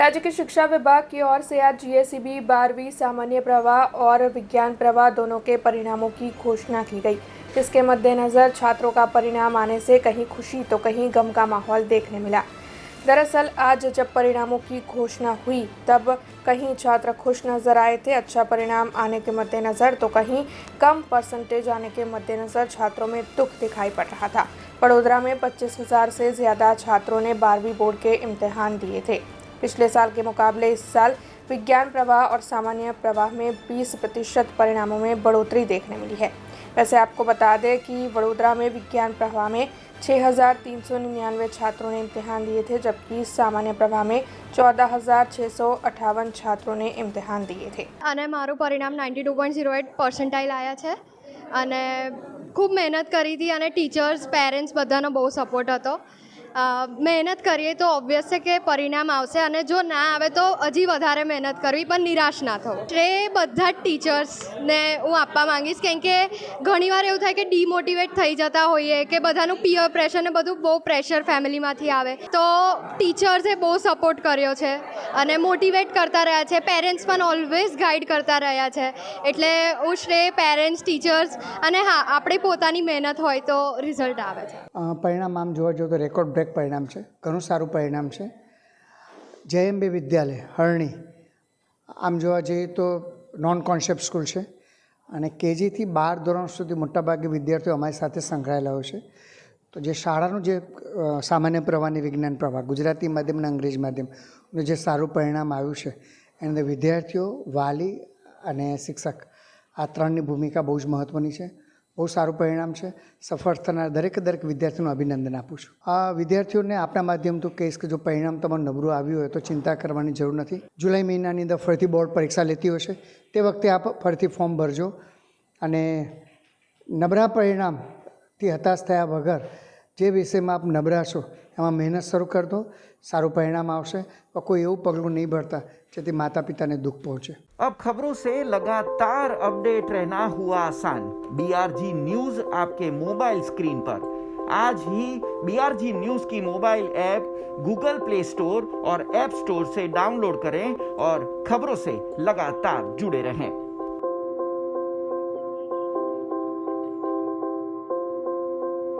राज्य के शिक्षा विभाग की ओर से आज जीएसईबी 12वीं सामान्य प्रवाह और विज्ञान प्रवाह दोनों के परिणामों की घोषणा की गई, जिसके मद्देनजर छात्रों का परिणाम आने से कहीं खुशी तो कहीं गम का माहौल देखने मिला। दरअसल आज जब परिणामों की घोषणा हुई तब कहीं छात्र खुश नजर आए थे अच्छा परिणाम आने के मद्देनजर, तो कहीं कम परसेंटेज आने के मद्देनजर छात्रों में दुख दिखाई पड़ रहा था। वडोदरा में 25,000 से ज़्यादा छात्रों ने 12वीं बोर्ड के इम्तिहान दिए थे। पिछले साल के मुकाबले इस साल विज्ञान प्रवाह और सामान्य प्रवाह में 20% परिणामों में बढ़ोतरी देखने मिली है। वैसे आपको बता दें कि वडोदरा में विज्ञान प्रवाह में 6,399 छात्रों ने इम्तिहान दिए थे, जबकि सामान्य प्रवाह में 14,658 छात्रों ने इम्तिहान दिए थे। અને મારું પરિણામ 92.08 પર્સન્ટાઇલ આવ્યા છે અને ખૂબ મહેનત કરી હતી અને ટીચર્સ પેરેન્ટ્સ બધાનો બહુ સપોર્ટ હતો. મહેનત કરીએ તો ઓબ્વિયસ છે કે પરિણામ આવશે અને જો ના આવે તો હજી વધારે મહેનત કરવી, પણ નિરાશ ના થવું. શ્રેય બધા જ ટીચર્સને હું આપવા માંગીશ, કેમ કે ઘણીવાર એવું થાય કે ડિમોટિવેટ થઈ જતા હોઈએ કે બધાનું પિયર પ્રેશર ને બધું બહુ પ્રેશર ફેમિલીમાંથી આવે, તો ટીચર્સે બહુ સપોર્ટ કર્યો છે અને મોટિવેટ કરતા રહ્યા છે. પેરેન્ટ્સ પણ ઓલવેઝ ગાઈડ કરતા રહ્યા છે. એટલે હું શ્રેય પેરેન્ટ્સ, ટીચર્સ અને હા આપણી પોતાની મહેનત હોય તો રિઝલ્ટ આવે છે. પરિણામ આમ જોવા જઈએ તો રેકોર્ડ બ્રેક પરિણામ છે, ઘણું સારું પરિણામ છે. JMB વિદ્યાલય હરણી આમ જોવા જઈએ તો નોન કોન્સેપ્ટ સ્કૂલ છે અને કેજીથી 12 ધોરણ સુધી મોટાભાગે વિદ્યાર્થીઓ અમારી સાથે સંકળાયેલા હોય છે. તો જે શાળાનું જે સામાન્ય પ્રવાહની વિજ્ઞાન પ્રવાહ ગુજરાતી માધ્યમ અને અંગ્રેજી માધ્યમનું જે સારું પરિણામ આવ્યું છે એની અંદર વિદ્યાર્થીઓ, વાલી અને શિક્ષક આ ત્રણની ભૂમિકા બહુ જ મહત્ત્વની છે. બહુ સારું પરિણામ છે. સફળ થનાર દરેક વિદ્યાર્થીઓનું અભિનંદન આપું છું. આ વિદ્યાર્થીઓને આપણા માધ્યમથી કહીશ કે જો પરિણામ તમારું નબળું આવ્યું હોય તો ચિંતા કરવાની જરૂર નથી. જુલાઈ મહિનાની અંદર ફરીથી બોર્ડ પરીક્ષા લેતી હશે, તે વખતે આપ ફરીથી ફોર્મ ભરજો અને નબળા પરિણામથી હતાશ થયા વગર જે વિષયમાં આપ નબળા છો એમાં મહેનત શરૂ કરી દો, સારું પરિણામ આવશે. કોઈ એવું પગલું નહીં ભરતા જેથી माता पिता ने दुख पहुंचे. अब खबरों से लगातार अपडेट रहना हुआ आसान. BRG न्यूज आपके मोबाइल स्क्रीन पर आज ही BRG न्यूज की mobile app Google play store और ऐप स्टोर से डाउनलोड करें और खबरों से लगातार जुड़े रहें.